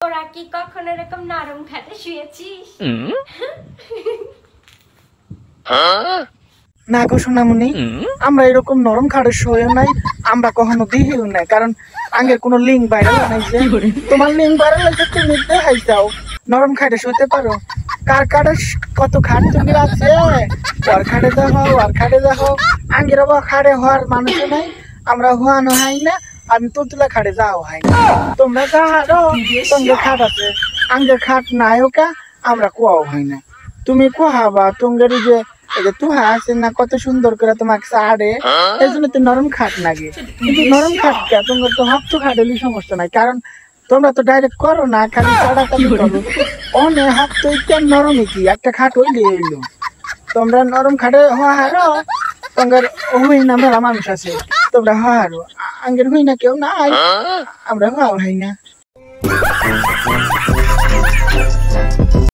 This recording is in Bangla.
তোরা কি কখনো এরকম নরম খাটে শুয়েছিস? না গো সোনামণি, আমরা এরকম নরম খাটে শুয়েও নাই, আমরা কখনো দিহিও নাই, কারণ আগের কোনো লিঙ্ক ভাইরাল নাই যে তোমার লিঙ্ক ভাইরাল হয়েছে, তুমি দেখাই যাও নরম খাটে শুতে পারো। কার কাটে কত খাট তুমি আছে, ওর খাটে দেখো, ওর খাটে দেখো। আগের আবার খাটে হওয়ার মানুষ নাই, আমরা হওয়ানো হয় না, আমি তুলতুলা খাটে যাও হয় না। তোমরা যা হারো তোমাদের খাট আছে, আগের খাট নাই ওকা, আমরা কুয়াও হয় না। তুমি কুহাবা তোমাদের যে তুহা আছে না, কত সুন্দর করে তোমাকে সাড়ে, এই জন্য তো নরম খাট লাগে। কিন্তু নরম খাট কে তোমার তো হাত তো খাটেলি সমস্যা নাই, কারণ তোমরা তো ডাইরেক্ট করো না, খালি চাড়া চাড়ি করো। অনে হাত তো একটু নরমই কি একটা খাট হইলে হইলো। তোমরা নরম খাটে হারো, তোমার হই না মেলা মানুষ আছে, তোমরা হারো। আঙ্গের হই না কেউ নাই, আমরা হওয়া হয় না।